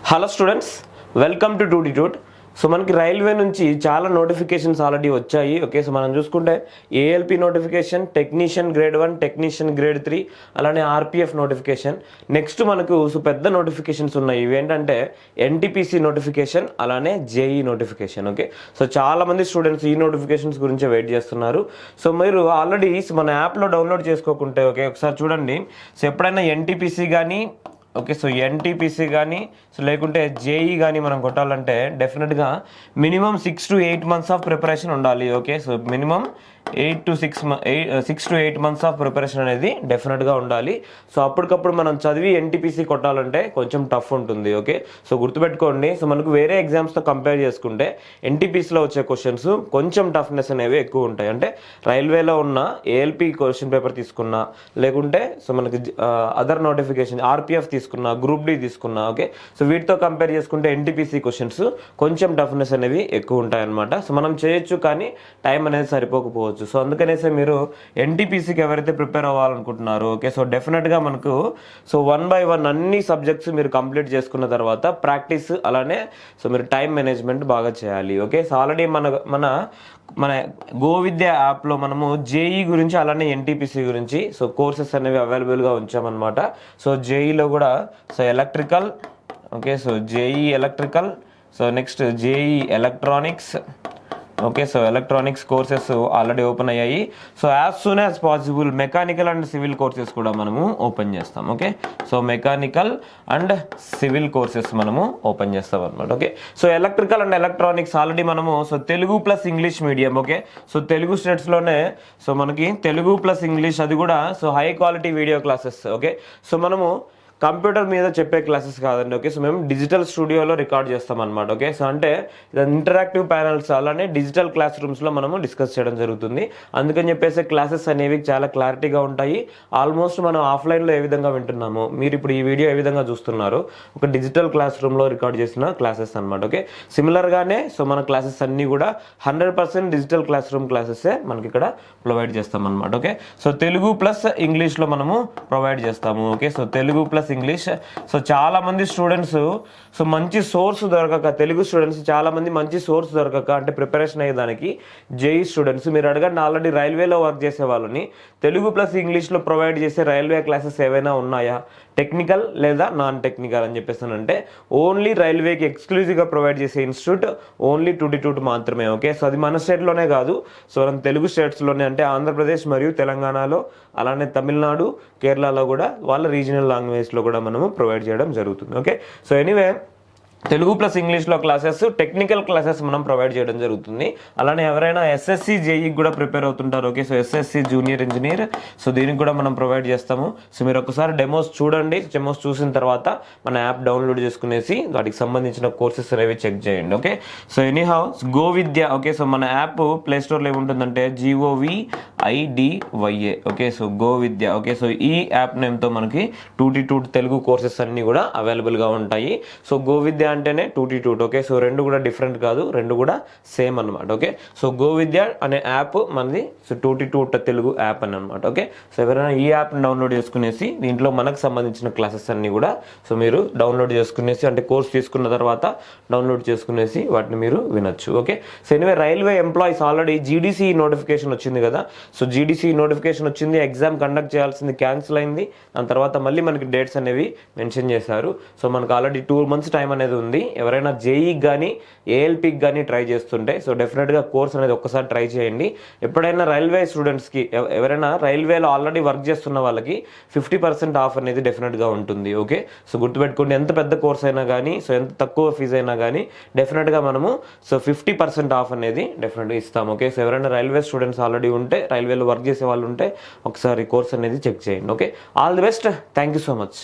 Hello students, welcome to Tutitude. So మనకి railway నుంచి చాలా నోటిఫికేషన్స్ ఆల్రెడీ వచ్చాయి. ఓకే, సో మనం చూసుకుంటే ALP notification, technician grade 1, technician grade 3, అలానే ఆర్పిఎఫ్ నోటిఫికేషన్. నెక్స్ట్ మనకు పెద్ద నోటిఫికేషన్స్ ఉన్నాయి. ఇవి ఏంటంటే ఎన్టీపీసీ నోటిఫికేషన్, అలానే జేఈ నోటిఫికేషన్. ఓకే, సో చాలా మంది స్టూడెంట్స్ ఈ నోటిఫికేషన్స్ గురించి వెయిట్ చేస్తున్నారు. సో మీరు ఆల్రెడీ మన యాప్లో డౌన్లోడ్ చేసుకోకుంటే ఓకే ఒకసారి చూడండి. సో ఎప్పుడైనా ఎన్టీపీసీ కానీ ఓకే, సో ఎన్టీపీసీ కానీ సో లేకుంటే జేఈ కానీ మనం కొట్టాలంటే డెఫినెట్గా minimum 6 to 8 months of preparation ఉండాలి. Okay, so minimum 6 to 8 months of preparation అనేది డెఫినెట్గా ఉండాలి. సో అప్పటికప్పుడు మనం చదివి ఎన్టీపీసీ కొట్టాలంటే కొంచెం టఫ్ ఉంటుంది. ఓకే, సో గుర్తుపెట్టుకోండి. సో మనకు వేరే ఎగ్జామ్స్తో కంపేర్ చేసుకుంటే ఎన్టీపీసీలో వచ్చే క్వశ్చన్స్ కొంచెం టఫ్నెస్ అనేవి ఎక్కువ ఉంటాయి. అంటే రైల్వేలో ఉన్న ఏఎల్పి క్వశ్చన్ పేపర్ తీసుకున్నా, లేకుంటే సో మనకి అదర్ నోటిఫికేషన్ ఆర్పిఎఫ్ తీసుకున్నా, గ్రూప్ డి తీసుకున్నా, ఓకే, సో వీటితో కంపేర్ చేసుకుంటే ఎన్టీపీసీ క్వశ్చన్స్ కొంచెం టఫ్నెస్ అనేవి ఎక్కువ ఉంటాయి అన్నమాట. సో మనం చేయొచ్చు, కానీ టైం అనేది సరిపోకపోవచ్చు. సో అందుకనేసి మీరు ఎన్టీపీసీకి ఎవరైతే ప్రిపేర్ అవ్వాలనుకుంటున్నారో ఓకే, సో డెఫినెట్గా మనకు సో 1 by 1 అన్ని సబ్జెక్ట్స్ మీరు కంప్లీట్ చేసుకున్న తర్వాత ప్రాక్టీస్, అలానే సో మీరు టైం మేనేజ్మెంట్ బాగా చేయాలి. ఓకే, సో ఆల్రెడీ మన గోవిద్య యాప్లో మనము జేఈ గురించి, అలానే ఎన్టీపీసీ గురించి సో కోర్సెస్ అనేవి అవైలబుల్గా ఉంచామన్నమాట. సో జేఈలో కూడా so electrical, okay, so JE electrical, so next JE electronics. Okay, so electronics courses already open అయ్యాయి. So as soon as possible mechanical and civil courses కూడా మనము ఓపెన్ చేస్తాం. Okay, so mechanical and civil courses మనము open చేస్తాం అనమాట. Okay, so electrical and electronics already మనము so Telugu plus English medium. Okay, so Telugu స్టేట్స్లోనే so మనకి తెలుగు ప్లస్ ఇంగ్లీష్, అది కూడా so high quality video classes. Okay, so మనము కంప్యూటర్ మీద చెప్పే క్లాసెస్ కాదండి. ఓకే, సో మేము డిజిటల్ స్టూడియోలో రికార్డ్ చేస్తాం అనమాట. ఓకే, సో అంటే ఇంటరాక్టివ్ ప్యానల్స్, అలానే డిజిటల్ క్లాస్ రూమ్స్లో మనము డిస్కస్ చేయడం జరుగుతుంది. అందుకని చెప్పేసి క్లాసెస్ అనేవి చాలా క్లారిటీగా ఉంటాయి. ఆల్మోస్ట్ మనం ఆఫ్లైన్లో ఏ విధంగా వింటున్నామో, మీరు ఇప్పుడు ఈ వీడియో ఏ విధంగా చూస్తున్నారో ఒక డిజిటల్ క్లాస్ రూమ్లో రికార్డ్ చేసిన క్లాసెస్ అనమాట. ఓకే, సిమిలర్గానే సో మన క్లాసెస్ అన్నీ కూడా 100% డిజిటల్ క్లాస్ రూమ్ క్లాసెసే మనకి ఇక్కడ ప్రొవైడ్ చేస్తాం అనమాట. ఓకే, సో తెలుగు ప్లస్ ఇంగ్లీష్లో మనము ప్రొవైడ్ చేస్తాము. Okay, so Telugu plus English. So చాలా మంది స్టూడెంట్స్ సో మంచి సోర్స్ దొరకక, తెలుగు స్టూడెంట్స్ చాలా మంది మంచి సోర్స్ దొరకక, అంటే ప్రిపరేషన్ అయ్యేదానికి జేఈ స్టూడెంట్స్ మీరు అడగండి, ఆల్రెడీ రైల్వేలో వర్క్ చేసే వాళ్ళని తెలుగు ప్లస్ ఇంగ్లీష్లో ప్రొవైడ్ చేసే రైల్వే క్లాసెస్ ఏవైనా ఉన్నాయా, టెక్నికల్ లేదా నాన్ టెక్నికల్ అని చెప్పేసానంటే ఓన్లీ రైల్వేకి ఎక్స్క్లూజివ్గా ప్రొవైడ్ చేసే ఇన్స్టిట్యూట్ ఓన్లీ టూటిట్యూడ్ మాత్రమే. ఓకే, సో అది మన స్టేట్లోనే కాదు, సో మనం తెలుగు స్టేట్స్లోనే, అంటే ఆంధ్రప్రదేశ్ మరియు తెలంగాణలో, అలానే తమిళనాడు, కేరళలో కూడా వాళ్ళ రీజనల్ లాంగ్వేజ్లో కూడా మనము ప్రొవైడ్ చేయడం జరుగుతుంది. Okay, so anyway Telugu plus ఇంగ్లీష్లో క్లాసెస్, టెక్నికల్ క్లాసెస్ మనం ప్రొవైడ్ చేయడం జరుగుతుంది. అలానే ఎవరైనా ఎస్ఎస్సి జేఈకి కూడా ప్రిపేర్ అవుతుంటారు. Okay, so SSC junior engineer, so దీనికి కూడా మనం ప్రొవైడ్ చేస్తాము. సో మీరు ఒకసారి డెమోస్ చూడండి, డెమోస్ చూసిన తర్వాత మన యాప్ డౌన్లోడ్ చేసుకునేసి వాటికి సంబంధించిన కోర్సెస్ అనేవి చెక్ చేయండి. Okay, so anyhow GoVidya. Okay, so మన యాప్ ప్లే స్టోర్లో ఏముంటుందంటే GOVIDYA. Okay, so GoVidya. Okay, so ఈ యాప్ నేమ్తో మనకి 2T2 తెలుగు కోర్సెస్ అన్నీ కూడా అవైలబుల్గా ఉంటాయి. సో గోవిద్య అంటేనే 2T2. ఓకే, సో రెండు కూడా డిఫరెంట్ కాదు, రెండు కూడా సేమ్ అనమాట. ఓకే, సో గోవిద్య అనే యాప్ మనది సో 2T2 తెలుగు యాప్ అని అనమాట. ఓకే, సో ఎవరైనా ఈ యాప్ని డౌన్లోడ్ చేసుకునేసి దీంట్లో మనకు సంబంధించిన క్లాసెస్ అన్నీ కూడా సో మీరు డౌన్లోడ్ చేసుకునేసి, అంటే కోర్స్ తీసుకున్న తర్వాత డౌన్లోడ్ చేసుకునేసి వాటిని మీరు వినొచ్చు. Okay, so anyway railway employees already GDC notification వచ్చింది కదా, సో జీడీసీ నోటిఫికేషన్ వచ్చింది, ఎగ్జామ్ కండక్ట్ చేయాల్సింది క్యాన్సిల్ అయింది. దాని తర్వాత మళ్ళీ మనకి డేట్స్ అనేవి మెన్షన్ చేశారు. సో మనకు ఆల్రెడీ 2 months టైం అనేది ఉంది. ఎవరైనా జేఈకి కానీ ఏఎల్పికి కానీ ట్రై చేస్తుంటే సో డెఫినెట్గా కోర్స్ అనేది ఒక్కసారి ట్రై చేయండి. ఎప్పుడైనా రైల్వే స్టూడెంట్స్కి, ఎవరైనా రైల్వేలో ఆల్రెడీ వర్క్ చేస్తున్న వాళ్ళకి 50% ఆఫ్ అనేది డెఫినెట్గా ఉంటుంది. ఓకే, సో గుర్తుపెట్టుకోండి, ఎంత పెద్ద కోర్స్ అయినా కానీ, సో ఎంత తక్కువ ఫీజు అయినా కానీ డెఫినెట్గా మనము సో 50% ఆఫ్ అనేది డెఫినెట్గా ఇస్తాము. ఓకే, సో ఎవరైనా రైల్వే స్టూడెంట్స్ ఆల్రెడీ ఉంటే, రైల్వేలో వర్క్ చేసే వాళ్ళు ఉంటే ఒకసారి కోర్స్ అనేది చెక్ చేయండి. Okay, all the best, thank you so much.